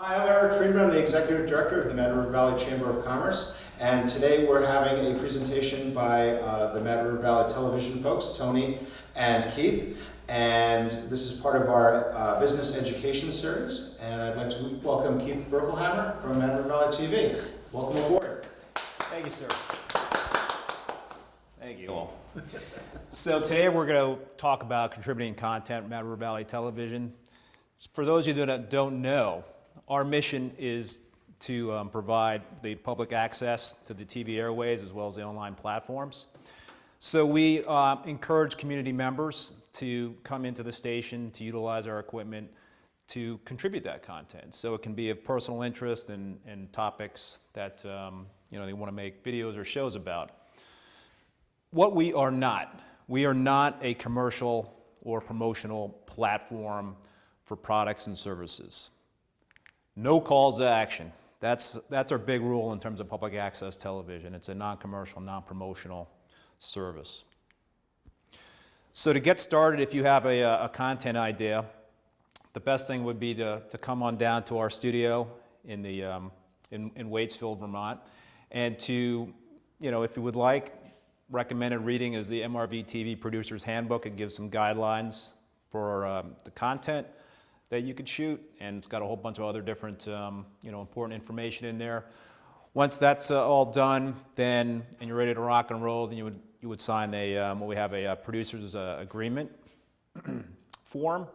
Hi, I'm Eric Friedman. I'm the Executive Director of the Mad River Valley Chamber of Commerce, and today we're having a presentation by the Mad River Valley television folks, Tony and Keith, and this is part of our business education series, and I'd like to welcome Keith Berkelhamer from Mad River Valley TV. Welcome aboard. Thank you, sir. Thank you all. So today we're going to talk about contributing content at Mad River Valley Television. For those of you that don't know, our mission is to provide the public access to the TV airways as well as the online platforms. So we encourage community members to come into the station, to utilize our equipment, to contribute that content. So it can be of personal interest and topics that they want to make videos or shows about. What we are not a commercial or promotional platform for products and services. No calls to action. That's our big rule in terms of public access television. It's a non-commercial, non-promotional service. So to get started, if you have a content idea, the best thing would be to come on down to our studio in Waitsfield, Vermont, and to, if you would like, recommended reading is the MRVTV Producer's Handbook. It gives some guidelines for the content that you could shoot, and it's got a whole bunch of other different important information in there. Once that's all done, and you're ready to rock and roll, then you would sign a producer's agreement form,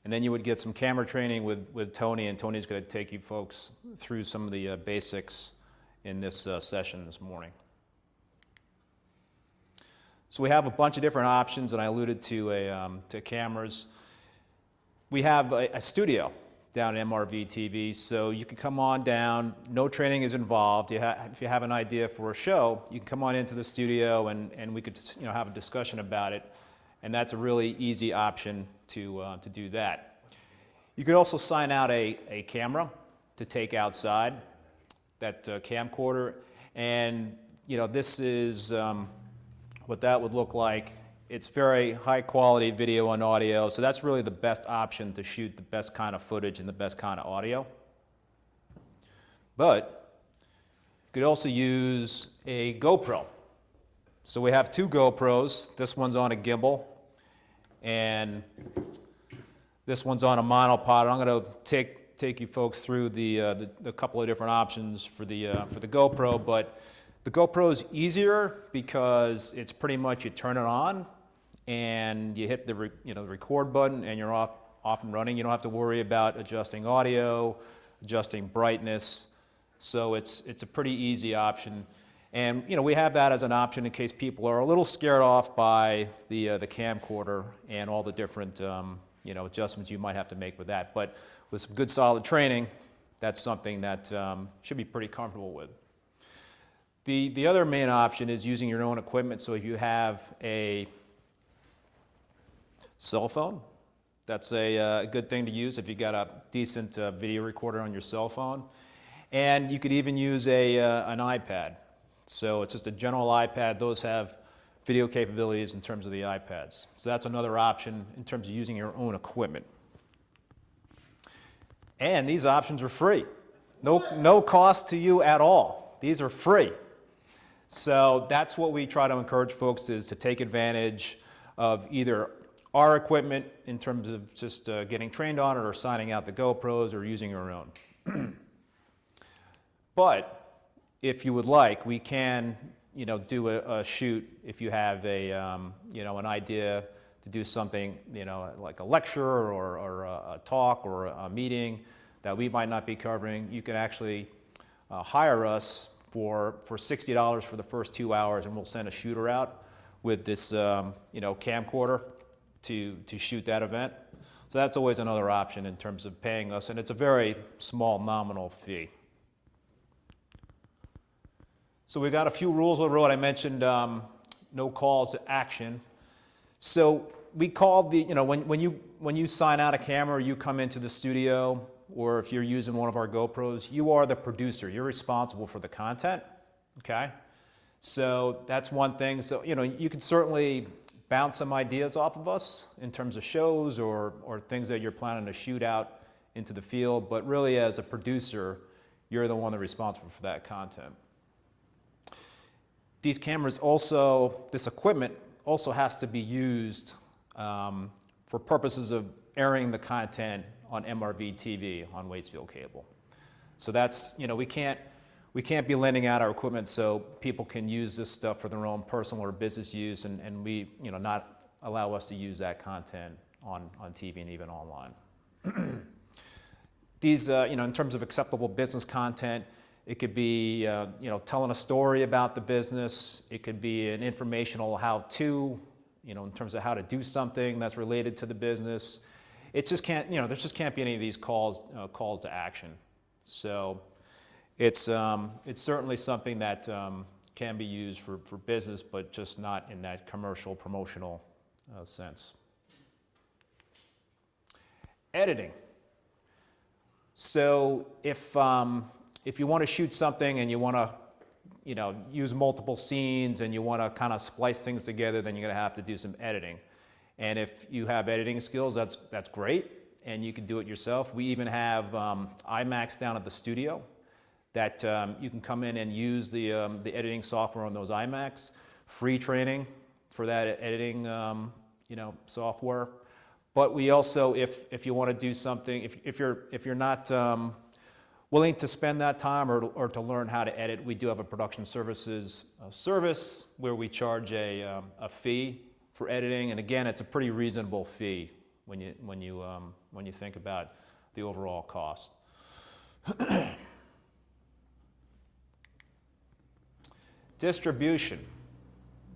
and then you would get some camera training with Tony, and Tony's going to take you folks through some of the basics in this session this morning. So we have a bunch of different options, and I alluded to cameras. We have a studio down at MRVTV, so you can come on down. No training is involved. If you have an idea for a show, you can come on into the studio, and we could have a discussion about it, and that's a really easy option to do that. You could also sign out a camera to take outside, that camcorder, and this is what that would look like. It's very high quality video and audio, so that's really the best option to shoot the best kind of footage and the best kind of audio. But you could also use a GoPro. So we have two GoPros. This one's on a gimbal, and this one's on a monopod. I'm going to take you folks through the couple of different options for the GoPro, but the GoPro is easier because it's pretty much you turn it on and you hit the record button and you're off and running. You don't have to worry about adjusting audio, adjusting brightness. So it's a pretty easy option. And we have that as an option in case people are a little scared off by the camcorder and all the different adjustments you might have to make with that. But with some good solid training, that's something that should be pretty comfortable with. The other main option is using your own equipment. So if you have a cell phone, that's a good thing to use if you got a decent video recorder on your cell phone. And you could even use an iPad. So it's just a general iPad. Those have video capabilities in terms of the iPads. So that's another option in terms of using your own equipment. And these options are free. No cost to you at all. These are free. So that's what we try to encourage folks is to take advantage of either our equipment in terms of just getting trained on it or signing out the GoPros or using your own. But if you would like, we can do a shoot if you have an idea to do something like a lecture or a talk or a meeting that we might not be covering. You can actually hire us for $60 for the first 2 hours, and we'll send a shooter out with this camcorder to shoot that event. So that's always another option in terms of paying us, and it's a very small nominal fee. So we got a few rules of the road. I mentioned no calls to action. So we call when you sign out a camera, you come into the studio, or if you're using one of our GoPros, you are the producer. You're responsible for the content, okay? So that's one thing. So you can certainly bounce some ideas off of us in terms of shows or things that you're planning to shoot out into the field, but really as a producer, you're the one that's responsible for that content. These cameras also, this equipment also has to be used for purposes of airing the content on MRVTV on Waitsfield Cable. So that's, we can't be lending out our equipment so people can use this stuff for their own personal or business use, and we, not allow us to use that content on TV and even online. These, in terms of acceptable business content, it could be, telling a story about the business. It could be an informational how-to, in terms of how to do something that's related to the business. It just can't, there just can't be any of these calls to action. So it's certainly something that can be used for business, but just not in that commercial, promotional sense. Editing. So if you want to shoot something and you want to, use multiple scenes and you want to kind of splice things together, then you're going to have to do some editing. And if you have editing skills, that's great, and you can do it yourself. We even have iMacs down at the studio that you can come in and use the editing software on those iMacs. Free training for that editing, software. But we also, if you want to do something, if you're not willing to spend that time or to learn how to edit, we do have a production services service where we charge a fee for editing, and again, it's a pretty reasonable fee when you think about the overall cost. Distribution.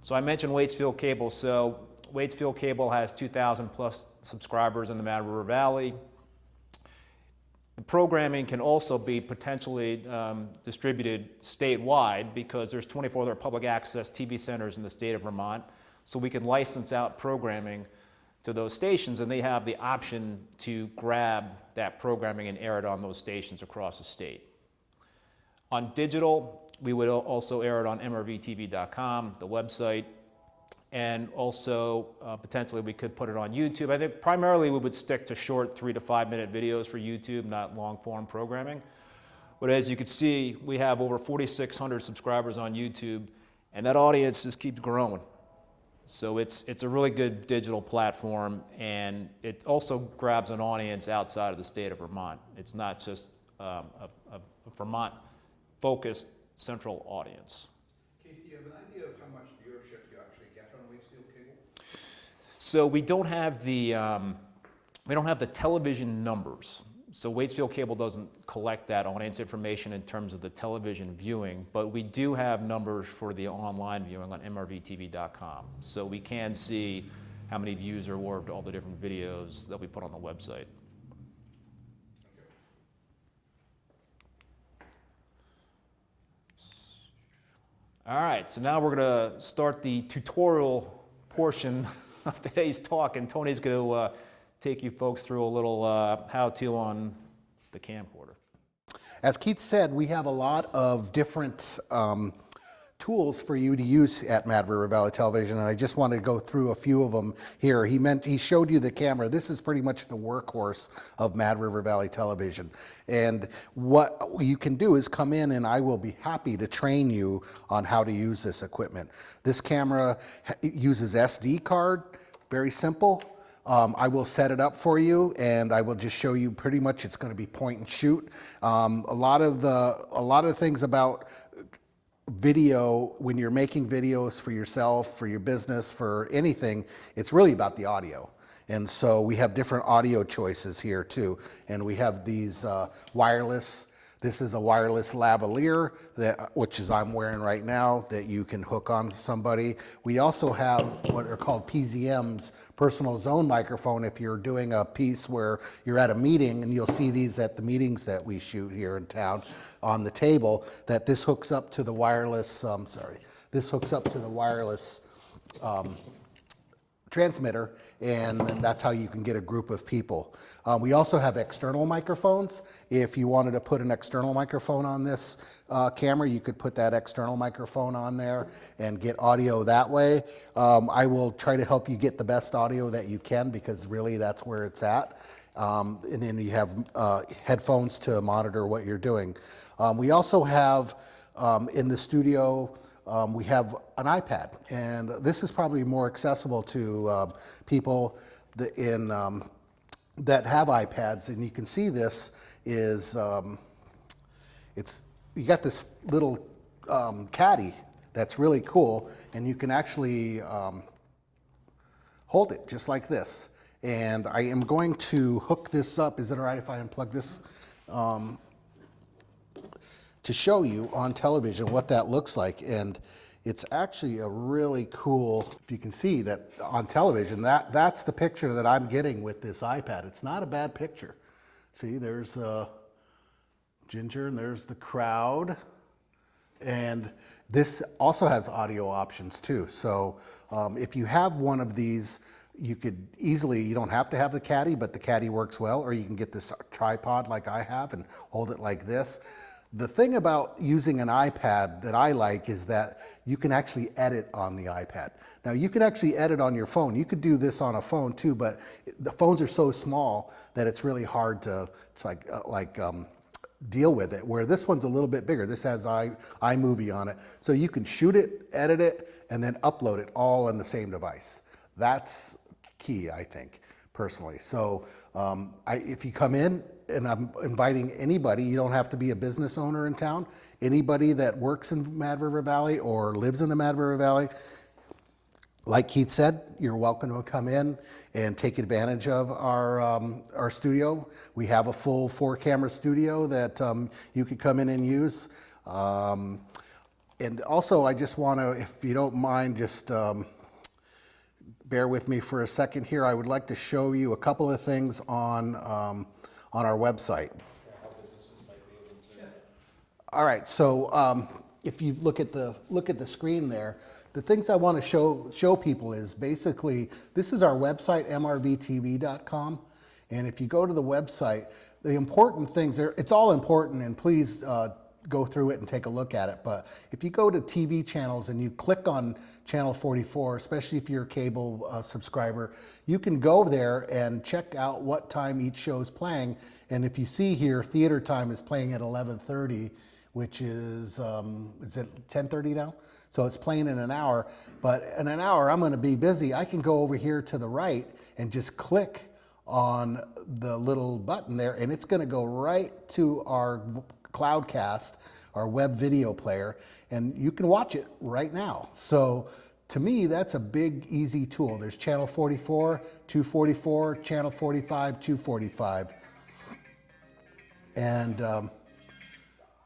So I mentioned Waitsfield Cable. So Waitsfield Cable has 2,000 plus subscribers in the Mad River Valley. The programming can also be potentially distributed statewide because there's 24 other public access TV centers in the state of Vermont. So we can license out programming to those stations, and they have the option to grab that programming and air it on those stations across the state. On digital, we would also air it on MRVTV.com, the website, and also potentially we could put it on YouTube. I think primarily we would stick to short 3 to 5 minute videos for YouTube, not long form programming. But as you can see, we have over 4,600 subscribers on YouTube, and that audience just keeps growing. So it's a really good digital platform, and it also grabs an audience outside of the state of Vermont. It's not just a Vermont-focused central audience. Keith, do you have an idea of how much viewership you actually get on Waitsfield Cable? So we don't have the television numbers. So Waitsfield Cable doesn't collect that audience information in terms of the television viewing, but we do have numbers for the online viewing on MRVTV.com. So we can see how many views are worth all the different videos that we put on the website. All right, so now we're going to start the tutorial portion of today's talk, and Tony's going to take you folks through a little how-to on the camcorder. As Keith said, we have a lot of different tools for you to use at Mad River Valley Television, and I just want to go through a few of them here. He showed you the camera. This is pretty much the workhorse of Mad River Valley Television. And what you can do is come in, and I will be happy to train you on how to use this equipment. This camera uses SD card, very simple. I will set it up for you, and I will just show you pretty much it's going to be point and shoot. A lot of the things about video, when you're making videos for yourself, for your business, for anything, it's really about the audio. And so we have different audio choices here too. And we have these wireless. This is a wireless lavalier, which is I'm wearing right now, that you can hook on to somebody. We also have what are called PZMs, personal zone microphone, if you're doing a piece where you're at a meeting, and you'll see these at the meetings that we shoot here in town on the table, that this hooks up to the wireless, this hooks up to the wireless transmitter, and that's how you can get a group of people. We also have external microphones. If you wanted to put an external microphone on this camera, you could put that external microphone on there and get audio that way. I will try to help you get the best audio that you can, because really that's where it's at. And then you have headphones to monitor what you're doing. We also have in the studio, we have an iPad, and this is probably more accessible to people that have iPads. And you can see this is you got this little caddy that's really cool, and you can actually hold it just like this. And I am going to hook this up. Is it all right if I unplug this? To show you on television what that looks like. And it's actually a really cool, if you can see that on television, that's the picture that I'm getting with this iPad. It's not a bad picture. See, there's Ginger, and there's the crowd. And this also has audio options too. So if you have one of these, you could easily, you don't have to have the caddy, but the caddy works well, or you can get this tripod like I have and hold it like this. The thing about using an iPad that I like is that you can actually edit on the iPad. Now you can actually edit on your phone. You could do this on a phone too, but the phones are so small that it's really hard to deal with it, where this one's a little bit bigger. This has iMovie on it. So you can shoot it, edit it, and then upload it all on the same device. That's key, I think, personally. So if you come in, and I'm inviting anybody, you don't have to be a business owner in town, anybody that works in Mad River Valley or lives in the Mad River Valley, like Keith said, you're welcome to come in and take advantage of our studio. We have a full 4-camera studio that you could come in and use. And also, I just want to, if you don't mind, just bear with me for a second here. I would like to show you a couple of things on our website. All right, so if you look at the screen there, the things I want to show people is basically, this is our website, MRVTV.com. And if you go to the website, the important things there, it's all important, and please go through it and take a look at it. But if you go to TV channels and you click on channel 44, especially if you're a cable subscriber, you can go there and check out what time each show is playing. And if you see here, theater time is playing at 11:30, which is it 10:30 now? So it's playing in an hour, but in an hour I'm going to be busy. I can go over here to the right and just click on the little button there, and it's going to go right to our Cloudcast, our web video player, and you can watch it right now. So to me, that's a big, easy tool. There's channel 44, 244, channel 45, 245. And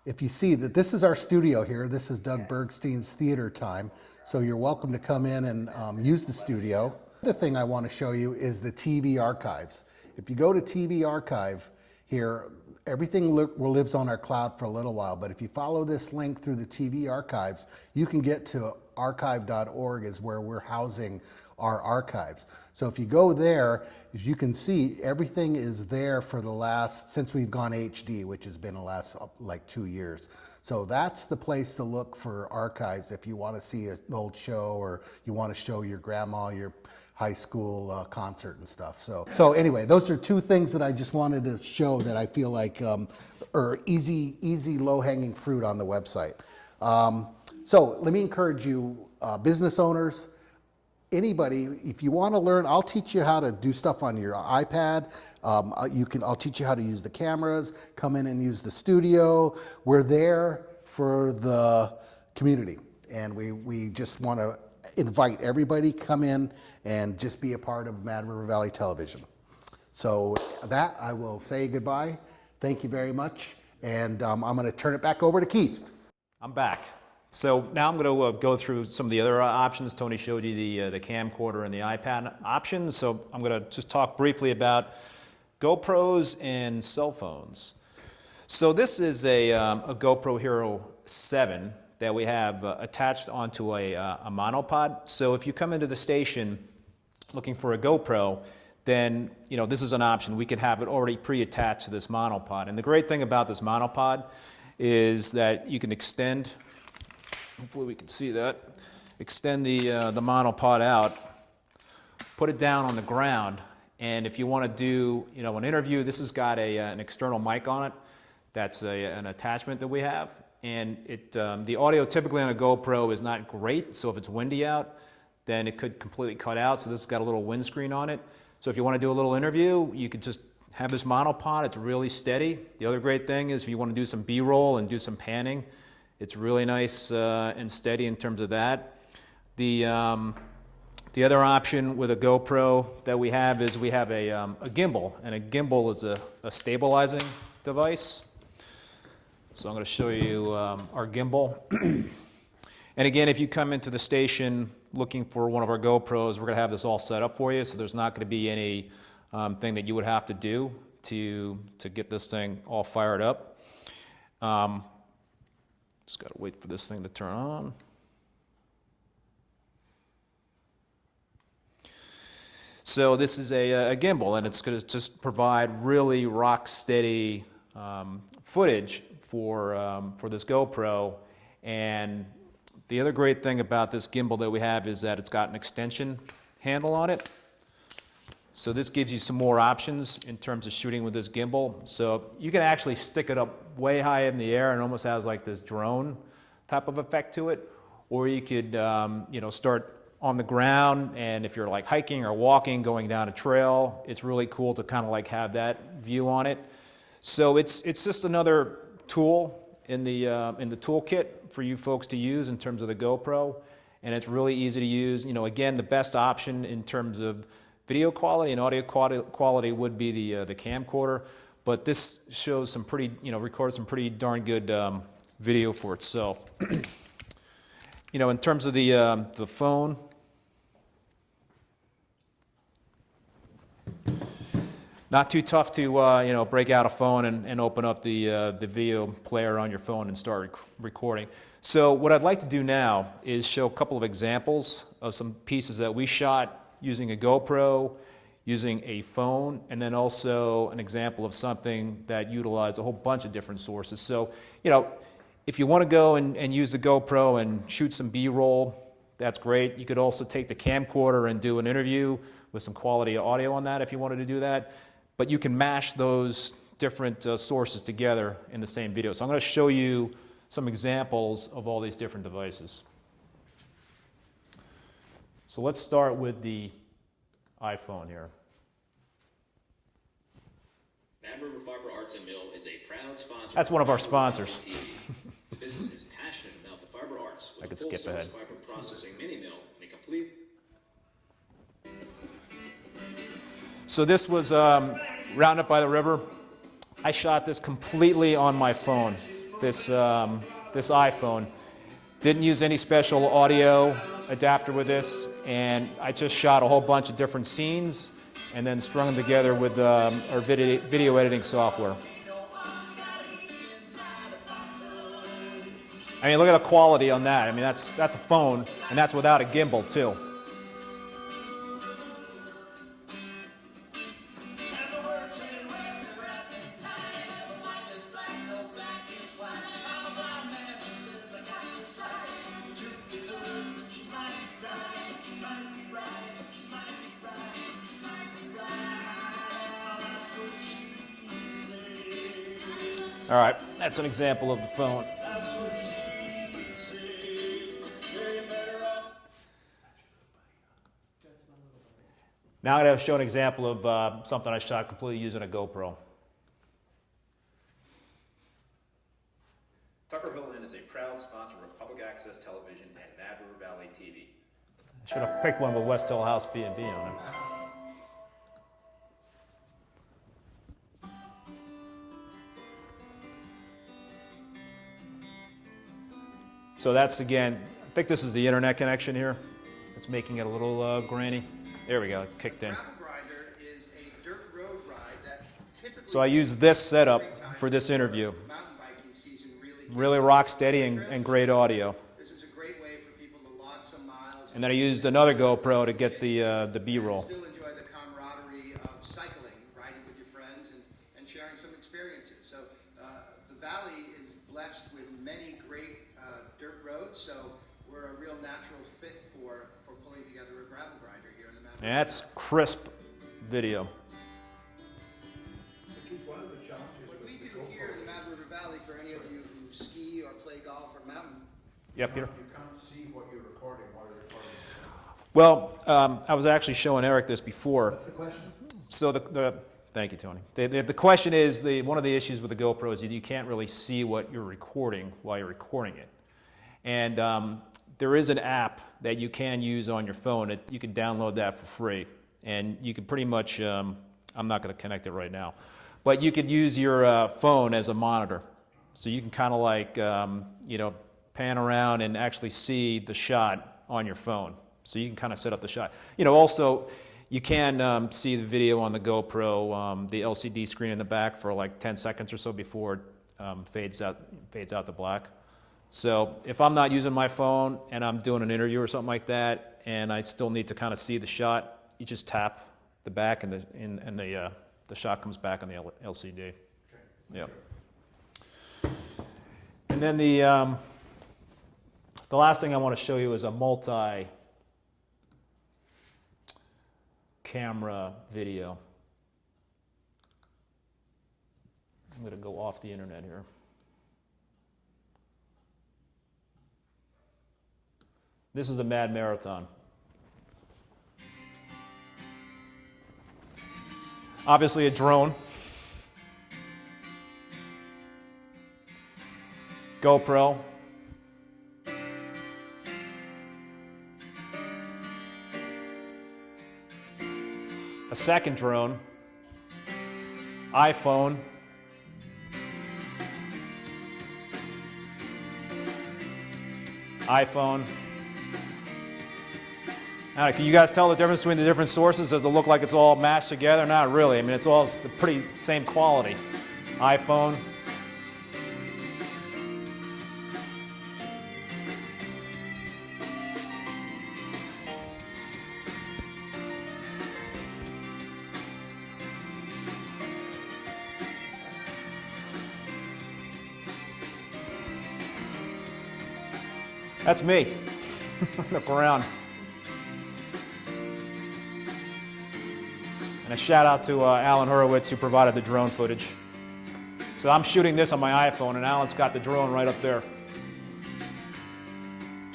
if you see that this is our studio here, this is Doug Bergstein's Theater Time. So you're welcome to come in and use the studio. The thing I want to show you is the TV archives. If you go to TV archive here, everything lives on our cloud for a little while, but if you follow this link through the TV archives, you can get to archive.org is where we're housing our archives. So if you go there, as you can see, everything is there for the last, since we've gone HD, which has been the last like 2 years. So that's the place to look for archives if you want to see an old show, or you want to show your grandma your high school concert and stuff. So anyway, those are two things that I just wanted to show that I feel like are easy low-hanging fruit on the website. So let me encourage you, business owners, anybody, if you want to learn, I'll teach you how to do stuff on your iPad. I'll teach you how to use the cameras, come in and use the studio. We're there for the community, and we just want to invite everybody, come in and just be a part of Mad River Valley Television. So that, I will say goodbye. Thank you very much. And I'm going to turn it back over to Keith. I'm back. So now I'm going to go through some of the other options. Tony showed you the camcorder and the iPad options. So I'm going to just talk briefly about GoPros and cell phones. So this is a GoPro Hero 7 that we have attached onto a monopod. So if you come into the station looking for a GoPro, then this is an option. We could have it already pre-attached to this monopod. And the great thing about this monopod is that you can extend, hopefully we can see that, extend the monopod out, put it down on the ground, And if you want to do, an interview, this has got an external mic on it. That's an attachment that we have. And the audio typically on a GoPro is not great. So if it's windy out, then it could completely cut out. So this has got a little windscreen on it. So if you want to do a little interview, you could just have this monopod. It's really steady. The other great thing is if you want to do some B-roll and do some panning, it's really nice and steady in terms of that. The other option with a GoPro that we have is we have a gimbal, and a gimbal is a stabilizing device. So I'm going to show you our gimbal. And again, if you come into the station looking for one of our GoPros, we're going to have this all set up for you, so there's not going to be any thing that you would have to do to get this thing all fired up. Just got to wait for this thing to turn on. So this is a gimbal, and it's going to just provide really rock steady footage for this GoPro. And the other great thing about this gimbal that we have is that it's got an extension handle on it. So this gives you some more options in terms of shooting with this gimbal. So you can actually stick it up way high in the air and almost has like this drone type of effect to it. Or you could, start on the ground, and if you're like hiking or walking, going down a trail, it's really cool to kind of like have that view on it. So it's just another tool in the toolkit for you folks to use in terms of the GoPro, and it's really easy to use. Again, the best option in terms of video quality and audio quality would be the camcorder, but this shows some pretty, records some pretty darn good video for itself. In terms of the phone, not too tough to break out a phone and open up the video player on your phone and start recording. So what I'd like to do now is show a couple of examples of some pieces that we shot using a GoPro, using a phone, and then also an example of something that utilized a whole bunch of different sources. So, if you want to go and use the GoPro and shoot some B-roll, that's great. You could also take the camcorder and do an interview with some quality audio on that if you wanted to do that. But you can mash those different sources together in the same video. So I'm going to show you some examples of all these different devices. So let's start with the iPhone here. Mad River Fiber Arts and Mill is a proud sponsor. That's one of our sponsors. The business is passionate about the fiber arts with I could a full skip ahead. fiber processing mini mill and a complete. So this was Roundup by the River. I shot this completely on my phone, this iPhone. Didn't use any special audio adapter with this, and I just shot a whole bunch of different scenes and then strung them together with our video editing software. I mean, look at the quality on that. I mean, that's a phone, and that's without a gimbal too. All right, that's an example of the phone. Now I'm going to show an example of something I shot completely using a GoPro. Tucker Hilton is a proud sponsor of public access television and Mad River Valley TV. I should have picked one with West Hill House B&B on it. So that's, again, I think this is the internet connection here. It's making it a little grainy. There we go, it kicked in. So I use this setup for this interview. Really rock steady and great audio. And then I used another GoPro to get the B-roll. Still enjoy the camaraderie of cycling, riding with your friends, and sharing some experiences. So the valley is blessed with many great dirt roads, so we're a real natural fit for pulling together a gravel grinder here in the mountains. And that's crisp video. So Keith, one of the challenges What with we the do GoPro here in is the Mad River Valley, for any of you who ski or play golf or mountain, Yep, Peter. you can't see what you're recording while you're recording. Well, I was actually showing Eric this before. What's the question? So thank you, Tony. The question is, one of the issues with the GoPro is that you can't really see what you're recording while you're recording it. And there is an app that you can use on your phone. You can download that for free. And you can pretty much, I'm not going to connect it right now, but you could use your phone as a monitor. So you can kind of like, pan around and actually see the shot on your phone. So you can kind of set up the shot. Also, you can see the video on the GoPro, the LCD screen in the back for like 10 seconds or so before it fades out to black. So if I'm not using my phone and I'm doing an interview or something like that, and I still need to kind of see the shot, you just tap the back and the shot comes back on the LCD. Okay. Yeah. And then the last thing I want to show you is a multi-camera video. I'm going to go off the internet here. This is the Mad Marathon. Obviously a drone. GoPro. A second drone. iPhone. iPhone. Now, can you guys tell the difference between the different sources? Does it look like it's all mashed together? Not really. I mean, it's all the pretty same quality. iPhone. That's me. Look around. And a shout out to Alan Horowitz, who provided the drone footage. So I'm shooting this on my iPhone, and Alan's got the drone right up there.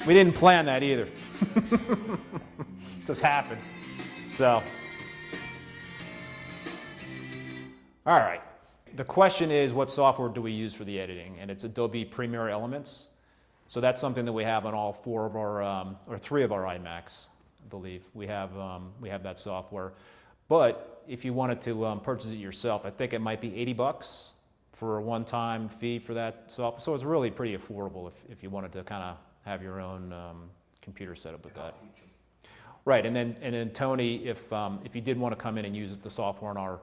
We didn't plan that either. It just happened. So, all right. The question is, what software do we use for the editing? And it's Adobe Premiere Elements. So that's something that we have on all four of our, or three of our iMacs, I believe. We have that software. But if you wanted to purchase it yourself, I think it might be $80 for a one-time fee for that software. So it's really pretty affordable if you wanted to kind of have your own computer set up with that. Right, and then Tony, if you did want to come in and use the software on our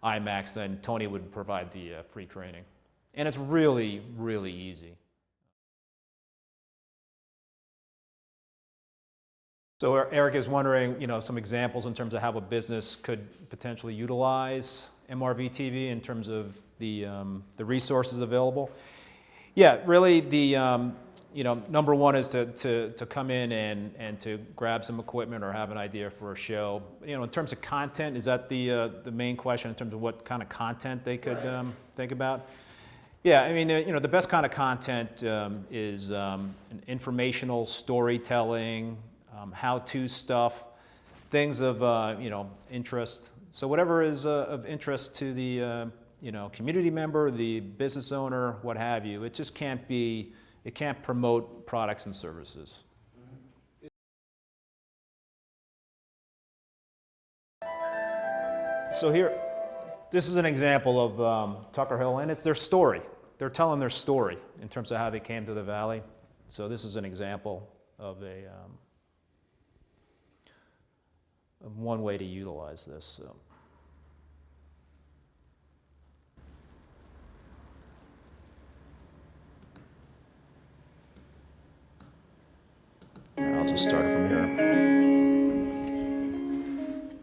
iMacs, then Tony would provide the free training. And it's really, really easy. So Eric is wondering, some examples in terms of how a business could potentially utilize MRVTV in terms of the resources available. Yeah, really number one is to come in and to grab some equipment or have an idea for a show. In terms of content, is that the main question in terms of what kind of content they could think about? Yeah, I mean, the best kind of content is an informational storytelling, how-to stuff, things of interest. So whatever is of interest to the community member, the business owner, what have you. It just can't be. It can't promote products and services. So here, this is an example of Tucker Hill, and it's their story. They're telling their story in terms of how they came to the valley. So this is an example of of one way to utilize this. So. I'll just start it from here.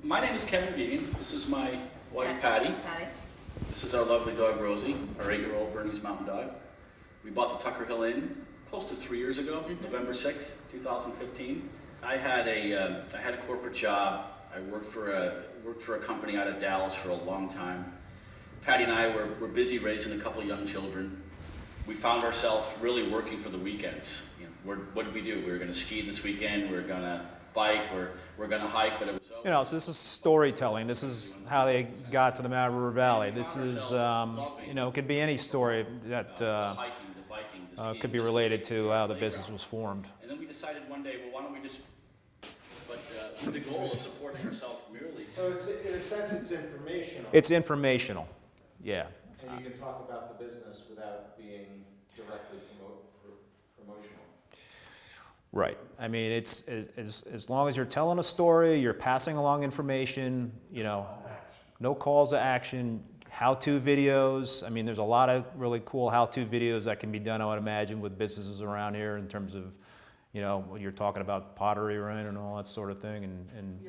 My name is Kevin Began. This is my wife, Patty. Hi. This is our lovely dog, Rosie, our 8-year-old Bernese Mountain Dog. We bought the Tucker Hill Inn close to 3 years ago, November 6th, 2015. I had a corporate job I worked for a company out of Dallas for a long time. Patty and I were busy raising a couple young children. We found ourselves really working for the weekends. You know, what did we do? We were going to ski this weekend. We were going to bike. We're going to hike. But it was You know, so this is storytelling. This is how they got to the Mad River Valley. This is, you know, it could be any story that the hiking, the biking, the skiing, could be the related skating, to the how the playground. business was formed. And then we decided one day, well, why don't we just, but with the goal of supporting ourselves merely. So it's, in a sense, it's informational. It's informational, yeah. And you can talk about the business without being directly promotional. Right. I mean, it's as long as you're telling a story, you're passing along information, you know, no calls to action, how-to videos. I mean, there's a lot of really cool how-to videos that can be done, I would imagine, with businesses around here in terms of, you know, when you're talking about pottery, right, and all that sort of thing, and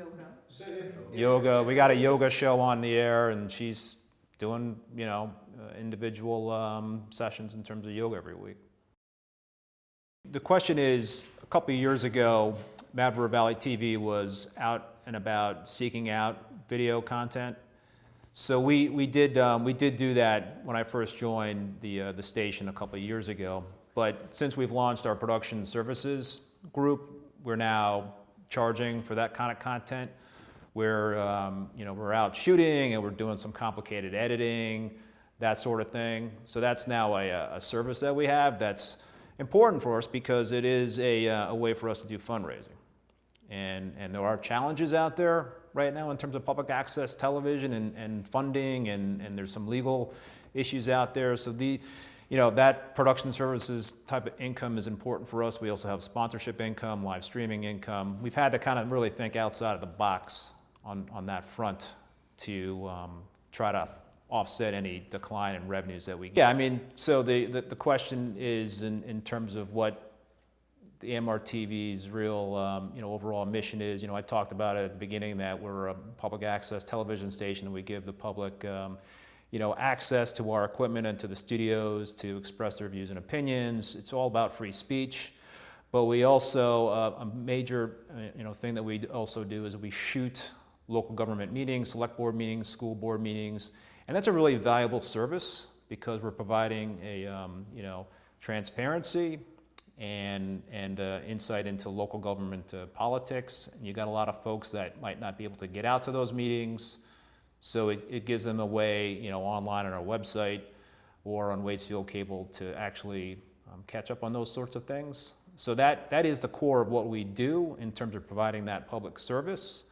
So if yoga. We got a yoga show on the air, and she's doing, you know, individual sessions in terms of yoga every week. The question is, a couple of years ago, Mad River Valley TV was out and about seeking out video content. So we did do that when I first joined the station a couple of years ago. But since we've launched our production services group, we're now charging for that kind of content. We're you know, we're out shooting and we're doing some complicated editing, that sort of thing. So that's now a service that we have that's important for us because it is a way for us to do fundraising. And there are challenges out there right now in terms of public access television and funding, and there's some legal issues out there. So you know, that production services type of income is important for us. We also have sponsorship income, live streaming income. We've had to kind of really think outside of the box on that front to try to offset any decline in revenues that we get. Yeah, I mean, so the question is in terms of what the MRTV's real you know, overall mission is. You know, I talked about it at the beginning that we're a public access television station and we give the public you know, access to our equipment and to the studios to express their views and opinions. It's all about free speech. But we also, a major you know, thing that we also do is we shoot local government meetings, select board meetings, school board meetings. And that's a really valuable service because we're providing a you know, transparency and insight into local government politics. And you got a lot of folks that might not be able to get out to those meetings. So it gives them a way, you know, online on our website or on Waitsfield Cable to actually catch up on those sorts of things. So that is the core of what we do in terms of providing that public service.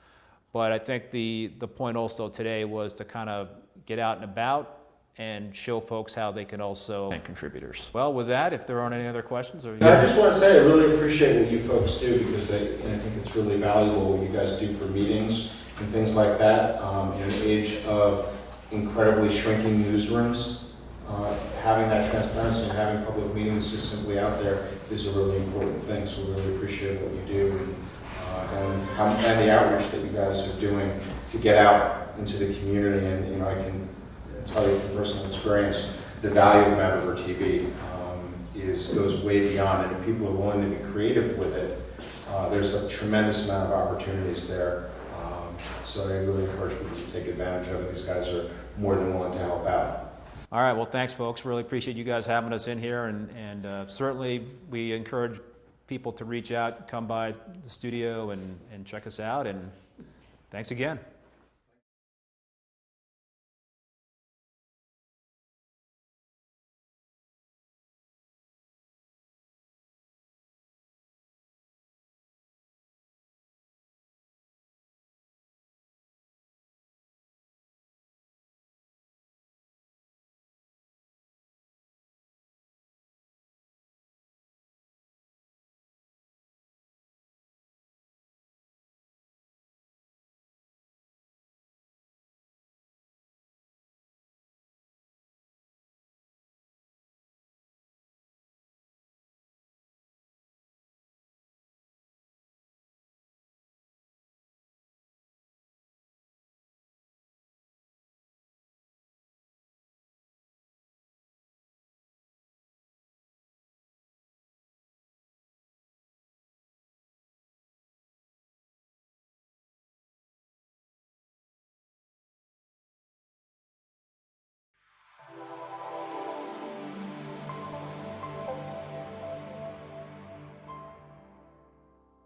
But I think the point also today was to kind of get out and about and show folks how they can also be contributors. Well, with that, if there aren't any other questions, or I just want to say I really appreciate what you folks do because I think it's really valuable what you guys do for meetings and things like that. In an age of incredibly shrinking newsrooms, having that transparency and having public meetings just simply out there is a really important thing. So we really appreciate what you do and the outreach that you guys are doing to get out into the community. And you know, I can tell you from personal experience, the value of Mad River TV goes way beyond. And if people are willing to be creative with it, there's a tremendous amount of opportunities there. So I really encourage people to take advantage of it. These guys are more than willing to help out. All right, well, thanks, folks. Really appreciate you guys having us in here, and certainly we encourage people to reach out, come by the studio, and check us out. And thanks again.